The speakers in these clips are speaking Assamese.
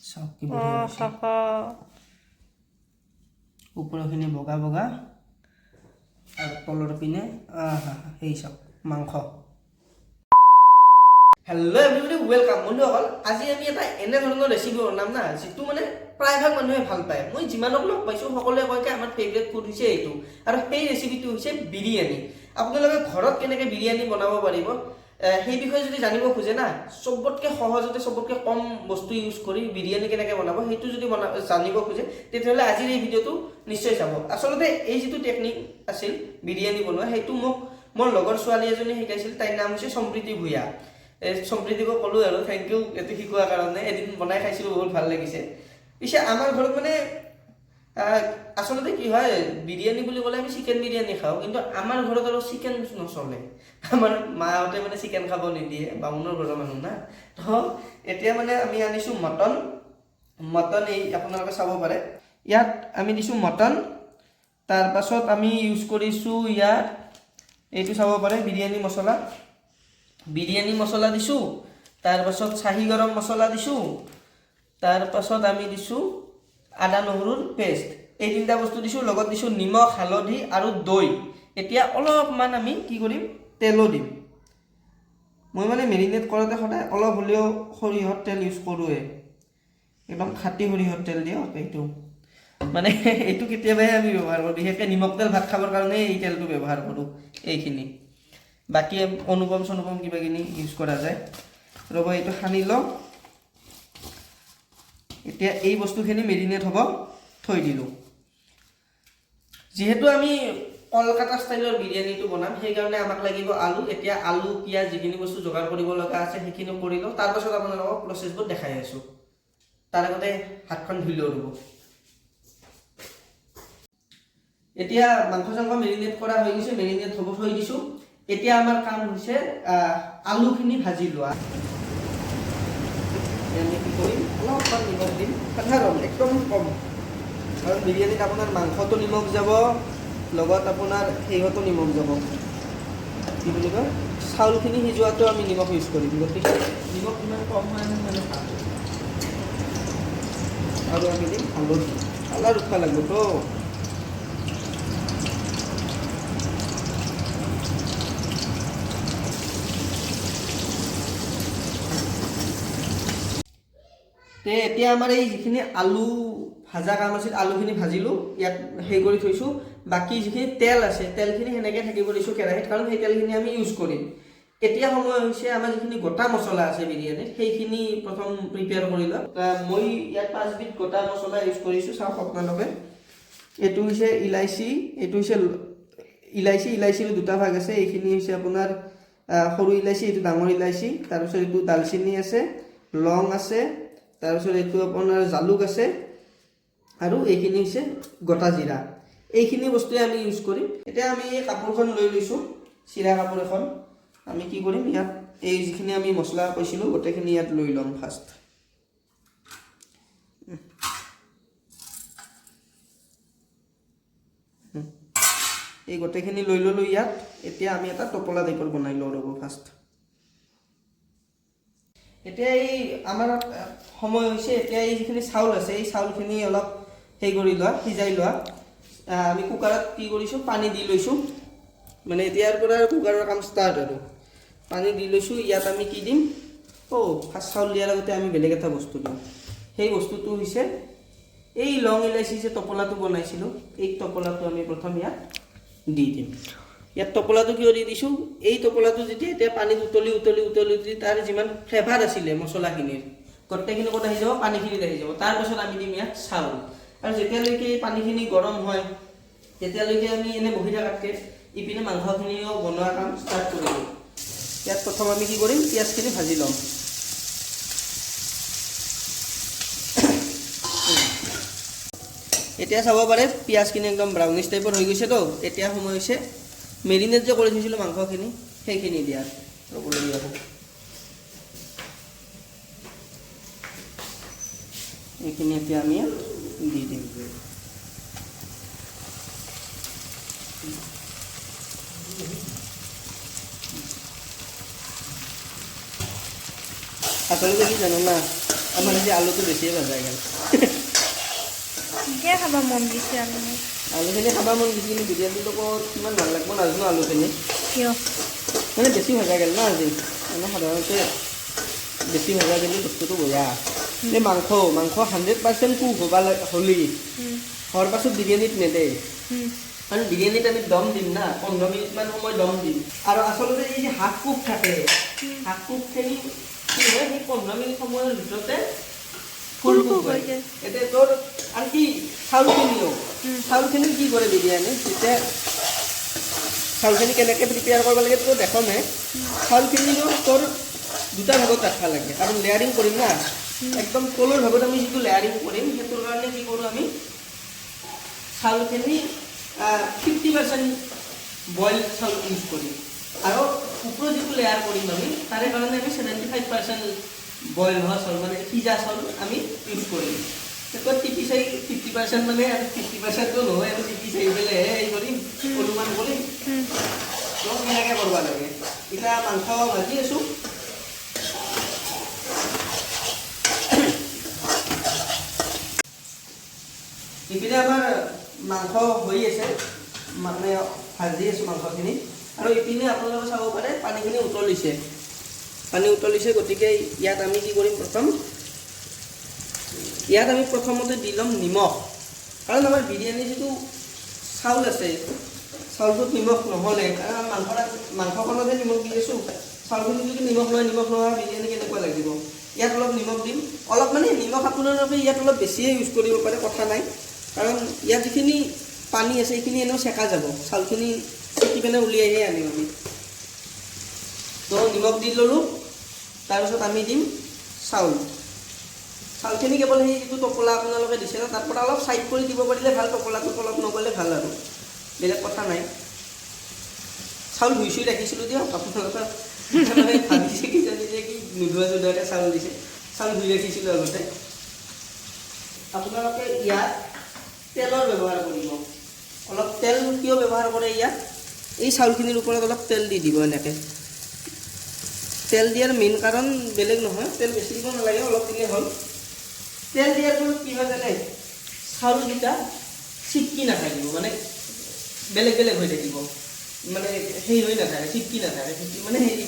চাওক কি বঢ়িয়া ওপৰখিনি বগা বগা আৰু তলৰ পিনে সেই চাওক মাংস। হেল্ল' এভৰিবডি ৱেলকাম বন্ধুসকল। আজি আমি এটা এনে ধৰণৰ ৰেচিপি বনাম না যিটো মানে প্ৰায়ভাগ মানুহে ভাল পায়। মই যিমানক লগ পাইছোঁ সকলোৱে কয় যে আমাৰ ফেভৰেট ফুড হৈছে এইটো, আৰু সেই ৰেচিপিটো হৈছে বিৰিয়ানী। আপোনালোকে ঘৰত কেনেকৈ বিৰিয়ানী বনাব পাৰিব সেই বিষয়ে যদি জানিব খোজে না, চবতকৈ সহজতে চবতকৈ কম বস্তু ইউজ কৰি বিৰিয়ানী কেনেকৈ বনাব সেইটো যদি জানিব খোজে তেতিয়াহ'লে আজিৰ এই ভিডিঅ'টো নিশ্চয় চাব। আচলতে এই যিটো টেকনিক আছিল বিৰিয়ানী বনোৱা সেইটো মোক মোৰ লগৰ ছোৱালী এজনী শিকাইছিল। তাইৰ নাম হৈছে সম্প্ৰীতি ভূঞা। সম্প্ৰীতিকো ক'লোঁ আৰু থেংক ইউ এইটো শিকোৱাৰ কাৰণে। এদিন বনাই খাইছিলোঁ, বহুত ভাল লাগিছে। পিছে আমাৰ ঘৰত মানে আচলতে কি হয়, বিৰিয়ানী বুলি ক'লে আমি চিকেন বিৰিয়ানী খাওঁ, কিন্তু আমাৰ ঘৰত আৰু চিকেন নচলে। আমাৰ মাহঁতে মানে চিকেন খাব নিদিয়ে, বামুণৰ ঘৰৰ মানুহ না। তো এতিয়া মানে আমি আনিছোঁ মটন। এই আপোনালোকে চাব পাৰে ইয়াত আমি দিছোঁ মটন। তাৰপাছত আমি ইউজ কৰিছোঁ ইয়াত এইটো চাব পাৰে বিৰিয়ানী মছলা দিছোঁ। তাৰপাছত চাহী গৰম মছলা দিছোঁ। তাৰপাছত আমি দিছোঁ আদা নহৰুৰ পেষ্ট। এই তিনিটা বস্তু দিছোঁ। লগত দিছোঁ নিমখ, হালধি আৰু দৈ। এতিয়া অলপমান আমি কি কৰিম, তেলো দিম। মই মানে মেৰিনেট কৰোঁতে সদায় অলপ হ'লেও সৰিয়হৰ তেল ইউজ কৰোঁৱে, একদম খাটি সৰিয়হৰ তেল দিয়ক। এইটো মানে এইটো কেতিয়াবাহে আমি ব্যৱহাৰ কৰোঁ, বিশেষকৈ নিমখ তেল ভাত খাবৰ কাৰণে এই তেলটো ব্যৱহাৰ কৰোঁ। এইখিনি বাকী অনুপম কিবা কিনি ইউজ কৰা যায়। ৰ'ব এইটো সানি লওঁ। এতিয়া এই বস্তুখিনি মেৰিনেট হ'ব থৈ দিলোঁ। যিহেতু আমি কলকাতা ষ্টাইলৰ বিৰিয়ানীটো বনাম, সেইকাৰণে আমাক লাগিব আলু। এতিয়া আলু পিঁয়াজ যিখিনি বস্তু যোগাৰ কৰিব লগা আছে সেইখিনি কৰি লওঁ। তাৰপাছত আপোনালোকক প্ৰচেছবোৰ দেখাই আছোঁ। তাৰ আগতে হাতখন ধুই লওঁ ৰ'ব। এতিয়া মাংস চাংস মেৰিনেট কৰা হৈ গৈছে, মেৰিনেট হ'ব থৈ দিছোঁ। এতিয়া আমাৰ কাম হৈছে আলুখিনি ভাজি লোৱা। আমি কি কৰিম, অলপমান নিমখ দিম, সাধাৰণ একদম কম, কাৰণ বিৰিয়ানীত আপোনাৰ মাংসটো নিমখ যাব, লগত আপোনাৰ সেইহতো নিমখ যাব, কি বুলি কয় চাউলখিনি সিজোৱাটো আমি নিমখ ইউজ কৰিম। গতিকে নিমখ ইমান কম হয় মানে ভাল। আৰু আমি দিম হালধি, কালাৰ উঠবা লাগিব তো। এতিয়া আমাৰ এই যিখিনি আলু ভাজা কাম আছিল, আলুখিনি ভাজিলোঁ, ইয়াত হেৰি কৰি থৈছোঁ। বাকী যিখিনি তেল আছে তেলখিনি সেনেকৈ থাকিব দিছোঁ কেৰাহীত, কাৰণ সেই তেলখিনি আমি ইউজ কৰিম। এতিয়া সময় হৈছে আমাৰ যিখিনি গোটা মছলা আছে বিৰিয়ানীত সেইখিনি প্ৰথম প্ৰিপেয়াৰ কৰি লওঁ। মই ইয়াত 5বিধ গোটা মছলা ইউজ কৰিছোঁ, চাওক আপোনালোকে। এইটো হৈছে ইলাইচি, এইটো হৈছে ইলাইচিৰ দুটা ভাগ আছে। এইখিনি হৈছে আপোনাৰ সৰু ইলাইচি, এইটো ডাঙৰ ইলাইচি। তাৰপিছত এইটো দালচিনি আছে, লং আছে, তাৰপিছত এইটো আপোনাৰ জালুক আছে, আৰু এইখিনি হৈছে গোটা জিৰা। এইখিনি বস্তুৱে আমি ইউজ কৰিম। এতিয়া আমি এই কাপোৰখন লৈ লৈছোঁ, চিৰা কাপোৰ এখন। আমি কি কৰিম, ইয়াত এই যিখিনি আমি মছলা কৈছিলোঁ গোটেইখিনি ইয়াত লৈ ল'ম ফাৰ্ষ্ট। এই গোটেইখিনি লৈ ল'লোঁ ইয়াত। এতিয়া আমি এটা টোপোলা টাইপৰ বনাই লওঁ ৰ'ব ফাৰ্ষ্ট। এতিয়া এই আমাৰ সময় হৈছে, এতিয়া এই যিখিনি চাউল আছে এই চাউলখিনি অলপ হেৰি কৰি লোৱা, সিজাই লোৱা। আমি কুকাৰত কি কৰিছোঁ, পানী দি লৈছোঁ। মানে এতিয়াৰ পৰা কুকাৰৰ কাম ষ্টাৰ্ট আৰু। পানী দি লৈছোঁ। ইয়াত আমি কি দিম, ফাৰ্ষ্ট চাউল দিয়াৰ আগতে আমি বেলেগ এটা বস্তু দিওঁ। সেই বস্তুটো হৈছে এই লং ইলাইচি যে টোপোলাটো বনাইছিলোঁ, এই টোপোলাটো আমি প্ৰথম ইয়াত দি দিম। ইয়াত টোপোলাটো কিয় দি দিছোঁ, এই টোপোলাটো যেতিয়া এতিয়া পানীত উতলি তাৰ যিমান ফ্লেভাৰ আছিলে মছলাখিনিৰ গোটেইখিনি ক'ত আহি যাব, পানীখিনিত আহি যাব। তাৰপাছত আমি দিম ইয়াত চাউল। আৰু যেতিয়ালৈকে এই পানীখিনি গৰম হয় তেতিয়ালৈকে আমি এনে বহি থকাতকৈ ইপিনে মাংসখিনিও বনোৱা কাম ষ্টাৰ্ট কৰি দিওঁ। ইয়াত প্ৰথম আমি কি কৰিম, পিঁয়াজখিনি ভাজি ল'ম। এতিয়া চাব পাৰে পিঁয়াজখিনি একদম ব্ৰাউনিছ টাইপৰ হৈ গৈছেতো। এতিয়া সময় হৈছে মেৰিনেট যে কৰি থৈছিলোঁ মাংসখিনি সেইখিনি দিয়াৰ। ৰ'বলৈ যাব, এইখিনি এতিয়া আমি দি দিম। আচলতে কি জানো না আমাৰ যে আলুটো বেছিয়ে ভাজা গ'ল কিয় খাব মন গৈছে আলুখিনি খাব মন গৈছে কিন্তু বিৰিয়ানীটো কিমান ভাল লাগিব নাজানো আলুখিনি কিয় মানে বেছি ভাজা গ'ল না আজি মানে সাধাৰণতে বেছি ভাজা গ'লে বস্তুটো বেয়া এই মাংস 100% কুক হ'ব হ'লি হোৱাৰ পাছত বিৰিয়ানীত নেদে কাৰণ বিৰিয়ানীত আমি দম দিম না 15 মিনিটমান সময় দম দিম আৰু আচলতে এই যে হাফ কুক থাকে হাফ কুকখিনি কি হয় সেই 15 মিনিট সময়ৰ ভিতৰতে ফুল কুক হয় এতিয়া তোৰ আৰু কি চাউলখিনি কি কৰে বিৰিয়ানী যেতিয়া চাউলখিনি কেনেকৈ প্ৰিপেয়াৰ কৰিব লাগে তোৰ দেখো নাই চাউলখিনিও তোৰ দুটা ভাগত ৰাখিব লাগে কাৰণ লেয়াৰিং কৰিম না একদম তলৰ ভাগত আমি যিটো লেয়াৰিং কৰিম সেইটোৰ কাৰণে কি কৰোঁ আমি চাউলখিনি 50% বইল চাউল ইউজ কৰিম আৰু ওপৰত যিটো লেয়াৰ কৰিম আমি তাৰে কাৰণে আমি 75% বইল হোৱা চাউল মানে সিজা চাউল আমি ইউজ কৰিম তেতিয়া টিপি চাই 50% মানে আৰু 50%টো নহয় আৰু টিপি চাই পেলাইহে হেৰি কৰিম অনুমান কৰিম তো সেনেকৈ কৰিব লাগে এতিয়া মাংস ভাজি আছোঁ ইপিনে আমাৰ মাংস হৈ আছে মানে ভাজি আছোঁ মাংসখিনি আৰু ইপিনে আপোনালোকে চাব পাৰে পানীখিনি উতলিছে গতিকে ইয়াত আমি কি কৰিম ইয়াত আমি প্ৰথমতে দি ল'ম নিমখ কাৰণ আমাৰ বিৰিয়ানী যিটো চাউল আছে চাউলটোত নিমখ নহ'লে কাৰণ মাংসকণতহে নিমখ দি আছোঁ চাউলখিনি যদি নিমখ নোহোৱা বিৰিয়ানী কেনেকুৱা লাগিব ইয়াত অলপ নিমখ দিম অলপ মানে নিমখ আপোনালোকে ইয়াত অলপ বেছিয়ে ইউজ কৰিব পাৰে কথা নাই কাৰণ ইয়াত যিখিনি পানী আছে সেইখিনি এনেও চেকা যাব চাউলখিনি চেকি পিনে উলিয়াইহে আনিম আমি তো নিমখ দি ল'লোঁ তাৰপিছত আমি দিম চাউলখিনি কেৱল সেই যিটো টোপোলা আপোনালোকে দিছে ন তাৰ পৰা অলপ চাইড কৰি দিব পাৰিলে ভাল টোপোলাটো তলত নগ'লে ভাল আৰু বেলেগ কথা নাই চাউল ধুই চুই ৰাখিছিলোঁ দিয়ক আপোনালোকে মানে ভাবিছে কিজানি যে কি নোধোৱাকৈ চাউল দিছে চাউল ধুই ৰাখিছিলোঁ আগতে আপোনালোকে ইয়াত তেলৰ ব্যৱহাৰ কৰিব অলপ তেল কিয় ব্যৱহাৰ কৰে ইয়াত এই চাউলখিনিৰ ওপৰত অলপ তেল দি দিব এনেকৈ তেল দিয়াৰ মেইন কাৰণ বেলেগ নহয় তেল বেছি দিব নালাগে অলপ দিলে হ'ল তেল দিয়াৰ ফলত কি হয় জানে চাউলকেইটা চিটকি নাথাকিব মানে বেলেগ হৈ থাকিব মানে সেই হৈ নাথাকে চিটকি নাথাকে মানে হেৰি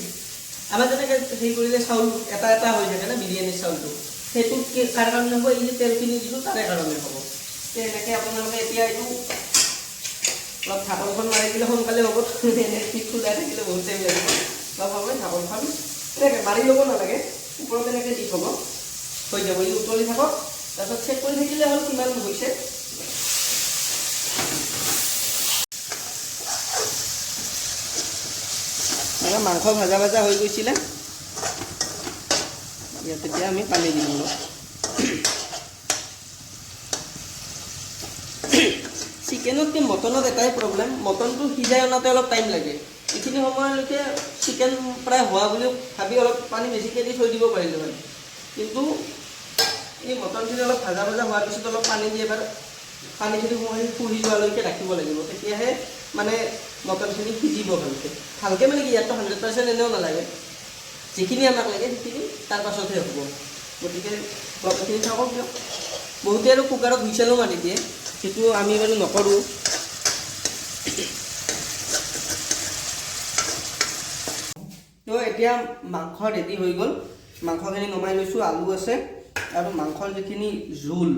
আমাৰ যেনেকৈ হেৰি কৰিলে চাউল এটা হৈ থাকে না বিৰিয়ানীৰ চাউলটো সেইটো কাৰ কাৰণে হ'ব এই যে তেলখিনি দিছোঁ তাৰে কাৰণে হ'ব এনেকৈ আপোনালোকে এতিয়া এইটো অলপ ঢাকনখন মাৰি দিলে সোনকালে হ'ব এনেকৈ খোলাই থাকিলে বহুত টাইম লাগিব অলপ সময় ঢাকনখন এনেকৈ মাৰি ল'ব নালাগে ওপৰত এনেকৈ দি থ'ব হৈ যাব ই উতলি থাকক তাৰপিছত চেক কৰি থাকিলে হ'ল কিমান হৈছে মানে মাংস ভাজা হৈ গৈছিলে ইয়াত তেতিয়া আমি পানী দিম অলপ চিকেনতকৈ মটনত এটাই প্ৰব্লেম মটনটো সিজাই অনাতে অলপ টাইম লাগে এইখিনি সময়লৈকে চিকেন প্ৰায় হোৱা বুলি ভাবি অলপ পানী বেছিকৈ দি থৈ দিব পাৰিলোঁ হয় কিন্তু এই মটনখিনি অলপ ভাজা হোৱাৰ পিছত অলপ পানী দি এবাৰ পানীখিনি শুহি যোৱালৈকে ৰাখিব লাগিব তেতিয়াহে মানে মটনখিনি সিজিব ভালকৈ মানে কি ইয়াততো 100% এনেও নালাগে যিখিনি আমাক লাগে সেইখিনি তাৰ পাছতহে হ'ব গতিকে মটনখিনি থাকক দিয়ক বহুতে আৰু কুকাৰত হুইচেলো মাৰি দিয়ে সেইটো আমি বাৰু নকৰোঁ তো এতিয়া মাংস ৰেডি হৈ গ'ল মাংসখিনি নমাই লৈছোঁ আলু আছে আৰু মাংসৰ যিখিনি জোল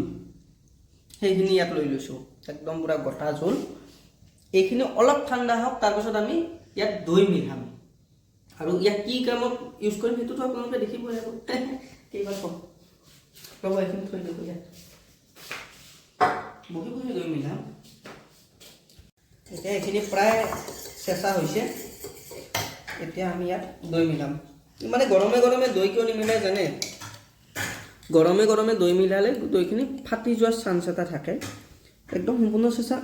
সেইখিনি ইয়াত লৈ লৈছোঁ একদম পূৰা গোটা জোল এইখিনি অলপ ঠাণ্ডা হওক তাৰপিছত আমি ইয়াত দৈ মিলাম আৰু ইয়াত কি কামত ইউজ কৰিম সেইটোতো আপোনালোকে দেখিবই আৰু কেইবাৰ কম ৰ'ব এইখিনি থৈ দিব ইয়াত বহি দৈ মিলাম এতিয়া এইখিনি প্ৰায় চেঁচা হৈছে এতিয়া আমি ইয়াত দৈ মিলাম মানে গৰমে দৈ কিয় নিমিলাই জানে গৰমে দৈ মিলালে দৈখিনি ফাটি যোৱাৰ চান্স এটা থাকে একদম সম্পূৰ্ণ চেঁচা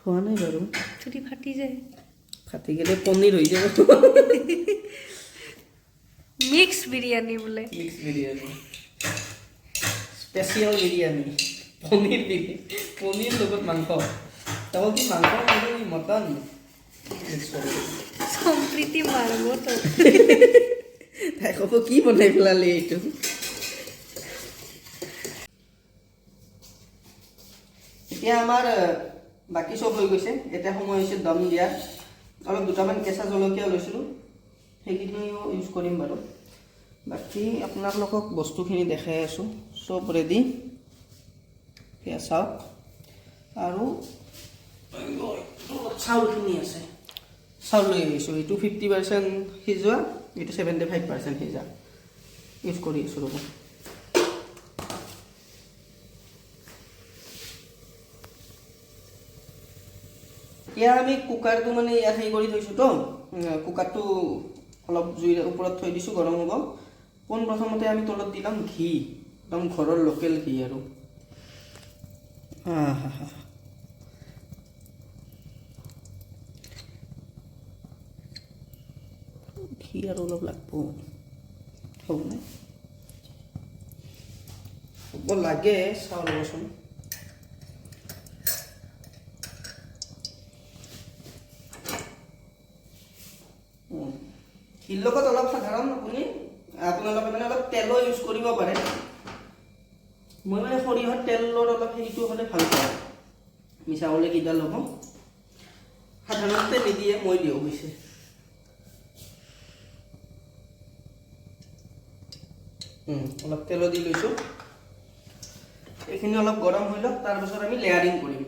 হোৱা নাই বাৰু যদি ফাটি যায় ফাটি গ'লে পনীৰ হৈ যাব মিক্স বিৰিয়ানী বোলে স্পেচিয়েল বিৰিয়ানী পনীৰ লগত মাংস তাও কি মাংস মটন সম্প্ৰীতি মাৰিব তো তাই ক'ব কি বনাই পেলালি এইটো এতিয়া আমাৰ বাকী চব হৈ গৈছে এতিয়া সময় হৈছে দম দিয়াৰ অলপ দুটামান কেঁচা জলকীয়া লৈছিলোঁ সেইখিনিও ইউজ কৰিম বাৰু বাকী আপোনালোকক বস্তুখিনি দেখাই আছোঁ চব ৰেডি সেয়া চাওক আৰু চাউলখিনি আছে চাউল লৈ আহিছোঁ এইটো 50% সিজোৱা এইটো 75% সিজা ইউজ কৰি আছোঁ ৰ'ব এতিয়া আমি কুকাৰটো মানে ইয়াত হেৰি কৰি থৈছোঁ তো কুকাৰটো অলপ জুইৰ ওপৰত থৈ দিছোঁ গৰম হ'ব পোনপ্ৰথমতে আমি তলত দিলাম ঘি একদম ঘৰৰ লোকেল ঘি আৰু ঘি আৰু অলপ লাগব হ'বনে হ'ব লাগে চাওঁ ৰ'বচোন ঘিৰ লগত অলপ সাধাৰণ আপোনালোকে মানে অলপ তেলো ইউজ কৰিব পাৰে মই মানে সৰিয়হৰ তেলৰ অলপ সেইটো হ'লে ভাল পাওঁ মিছা হ'লে কিডাল হ'ব সাধাৰণতে নিদিয়ে মই দিওঁ হৈছে অলপ তেলো দি লৈছোঁ এইখিনি অলপ গৰম হৈ লওক তাৰপিছত আমি লেয়াৰিং কৰিম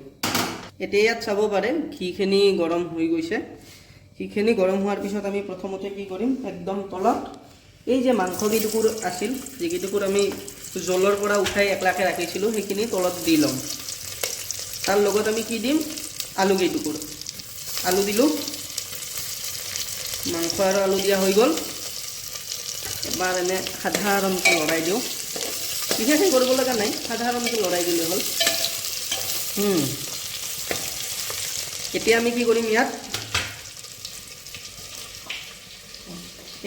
এতিয়া ইয়াত চাব পাৰে ঘিখিনি গৰম হৈ গৈছে ঘিখিনি গৰম হোৱাৰ পিছত আমি প্ৰথমতে কি কৰিম একদম তলত এই যে মাংস কেইটুকুৰ আছিল যিকেইটুকুৰ আমি জলৰ পৰা উঠাই একলাকে ৰাখিছিলোঁ সেইখিনি তলত দি ল'ম তাৰ লগত আমি কি দিম আলু কেইটুকুৰ আলু দিলোঁ মাংস আৰু আলু দিয়া হৈ গ'ল এবাৰ এনে সাধাৰণকৈ লৰাই দিওঁ বিশেষকৈ কৰিব লগা নাই সাধাৰণকৈ লৰাই দিলে হ'ল এতিয়া আমি কি কৰিম ইয়াত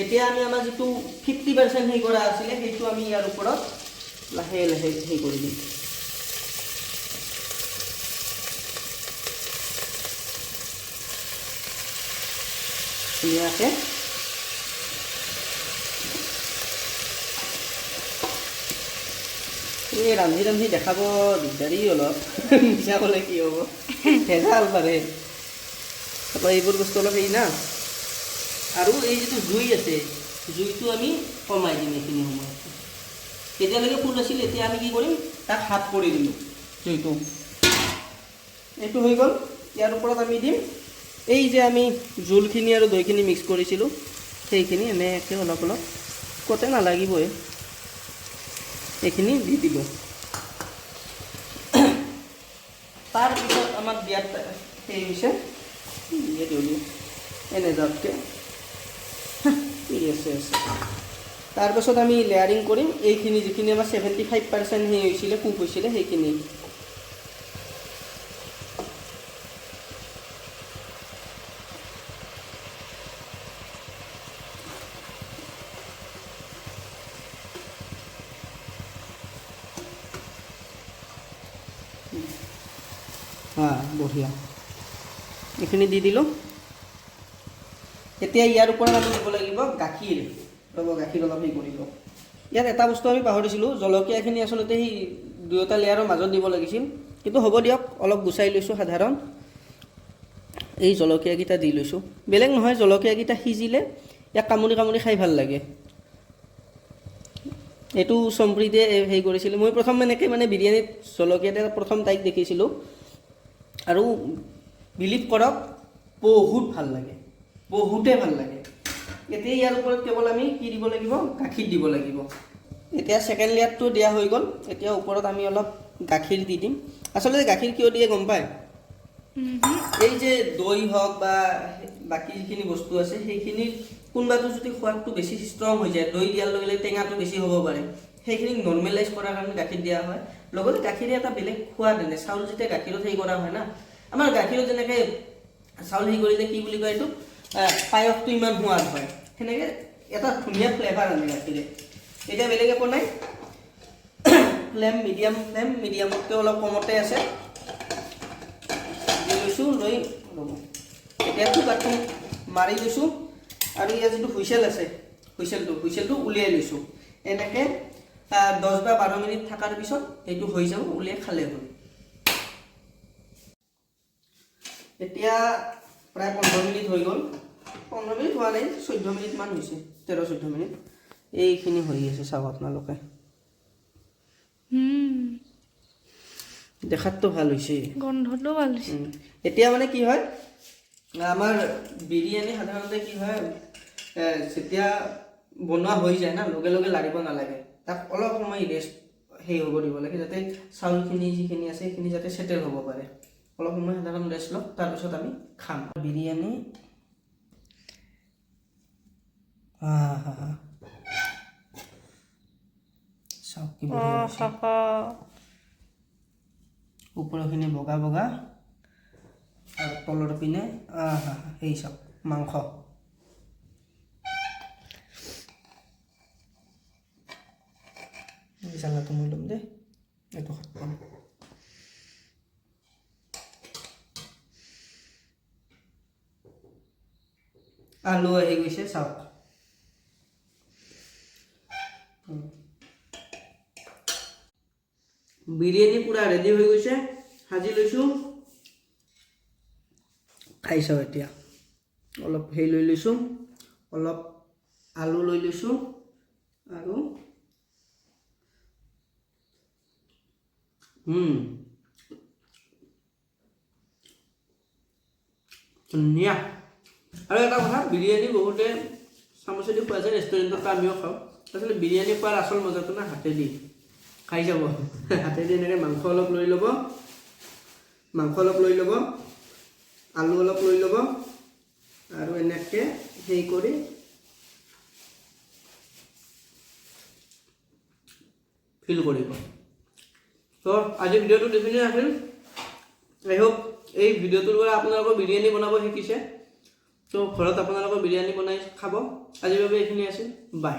এতিয়া আমি আমাৰ যিটো 50% হেৰি কৰা আছিলে সেইটো আমি ইয়াৰ ওপৰত লাহে লাহে হেৰি কৰি দিম ধুনীয়াকৈ এই ৰান্ধি ৰান্ধি দেখাব দিগদাৰী অলপ মিছা ক'লে কি হ'ব ভেজাল পাৰে এইবোৰ বস্তু অলপ হেৰি না আৰু এই যিটো জুই আছে জুইটো আমি কমাই দিম এইখিনি সময়ত তেতিয়ালৈকে ফুল আছিল এতিয়া আমি কি কৰিম তাক হাত কৰি দিলোঁ জুইটো এইটো হৈ গ'ল ইয়াৰ ওপৰত আমি দিম এই যে আমি জোলখিনি আৰু দৈখিনি মিক্স কৰিছিলোঁ সেইখিনি এনেকৈ অলপ অলপ কতে নালাগিবই এইখিনি দি দিলোঁ তাৰপিছত আমাক দিয়াত সেই হৈছে দিয়ে দিলোঁ এনে যাওঁতকৈ আছে তাৰপাছত আমি লেয়াৰিং কৰিম এইখিনি যিখিনি আমাৰ 75% সেই হৈছিলে কুক হৈছিলে সেইখিনি বঢ়িয়া এইখিনি দি দিলোঁ এতিয়া ইয়াৰ ওপৰত আমি দিব লাগিব গাখীৰ ৰ'ব গাখীৰ অলপ হেৰি কৰিব ইয়াত এটা বস্তু আমি পাহৰিছিলোঁ জলকীয়াখিনি আচলতে সেই দুয়োটা লেয়াৰৰ মাজত দিব লাগিছিল কিন্তু হ'ব দিয়ক অলপ গুচাই লৈছোঁ সাধাৰণ এই জলকীয়াকেইটা দি লৈছোঁ বেলেগ নহয় জলকীয়াকেইটা সিজিলে ইয়াক কামুৰি কামুৰি খাই ভাল লাগে এইটো সম্প্ৰীতে হেৰি কৰিছিলোঁ মই প্ৰথম এনেকৈ মানে বিৰিয়ানীত জলকীয়াতে প্ৰথম তাইক দেখিছিলোঁ আৰু বিলিভ কৰক বহুত ভাল লাগে বহুতে ভাল লাগে এতিয়া ইয়াৰ ওপৰত কেৱল আমি কি দিব লাগিব গাখীৰ দিব লাগিব এতিয়া ছেকেণ্ড লেয়াৰটো দিয়া হৈ গ'ল এতিয়া ওপৰত আমি অলপ গাখীৰ দি দিম আচলতে গাখীৰ কিয় দিয়ে গম পায় এই যে দৈ হওক বা বাকী যিখিনি বস্তু আছে সেইখিনি কোনোবাটো যদি সোৱাদটো বেছি ষ্ট্ৰং হৈ যায় দৈ দিয়াৰ লগে লগে টেঙাটো বেছি হ'ব পাৰে সেইখিনি নৰ্মেলাইজ কৰাৰ কাৰণে গাখীৰ দিয়া হয় লগতে গাখীৰে এটা বেলেগ সোৱাদ আনে চাউল যেতিয়া গাখীৰত হেৰি কৰা হয় না আমাৰ গাখীৰত যেনেকৈ চাউল হেৰি কৰিলে কি বুলি কয় এইটো পায়সটো ইমান সোৱাদ হয় সেনেকৈ এটা ধুনীয়া ফ্লেভাৰ আনে গাখীৰে এতিয়া বেলেগ একো নাই ফ্লেম মিডিয়ামতকৈ অলপ কমতে আছে দি লৈছোঁ লৈ ৰ'ব এতিয়া কুকাৰটো মাৰি লৈছোঁ আৰু ইয়াৰ যিটো হুইচেল আছে হুইচেলটো উলিয়াই লৈছোঁ এনেকৈ 10 বা 12 মিনিট থকাৰ পিছত এইটো হৈ যাব উলিয়াই খালে হ'ল এতিয়া প্ৰায় 15 মিনিট হৈ গ'ল 15 মিনিট হোৱা নাই 14 মিনিট মান হৈছে 13-14 মিনিট এইখিনি হৈ আছে চাওক আপোনালোকে দেখাততো ভাল হৈছে গন্ধটো ভাল হৈছে এতিয়া মানে কি হয় আমাৰ বিৰিয়ানী সাধাৰণতে কি হয় যেতিয়া বনোৱা হৈ যায় না লগে লগে লাৰিব নালাগে তাক অলপ সময় ৰেষ্ট হেই হ'ব দিব লাগে যাতে চাউলখিনি যিখিনি আছে সেইখিনি যাতে সেটেল হ'ব পাৰে অলপ সময় সাধাৰণ ৰেষ্ট লওক তাৰপিছত আমি খাম বিৰিয়ানী চাওক কি বঢ়িয়া হৈছে ওপৰখিনি বগা বগা আৰু তলৰ পিনে সেই চাওক মাংস জালাটো মই ল'ম দেই এইটো খাম আলু আহি গৈছে চাওক বিৰিয়ানী পুৰা ৰেডি হৈ গৈছে সাজি লৈছোঁ খাই চাওঁ এতিয়া অলপ হেৰি লৈ লৈছোঁ অলপ আলু লৈ লৈছোঁ আৰু ধুনীয়া আৰু এটা কথা বিৰিয়ানী বহুতে চামুচেদি খোৱা যায় ৰেষ্টুৰেণ্টত আমিও খাওঁ আচলতে বিৰিয়ানী খোৱাৰ আচল মজাটো না হাতেদি খাই যাব হাতেদি এনেকৈ মাংস অলপ লৈ ল'ব আলু অলপ লৈ ল'ব আৰু এনেকৈ হেৰি কৰি ফিল কৰিব তো আজি ভিডিঅ'টো দেখিলে আছিল আই হোপ এই ভিডিঅ'টোৰ পৰা আপোনালোকৰ বিৰিয়ানী বনাব শিকিছে তো ঘৰত আপোনালোকৰ বিৰিয়ানী বনাই খাব আজিৰ বাবে এইখিনি আছিল বাই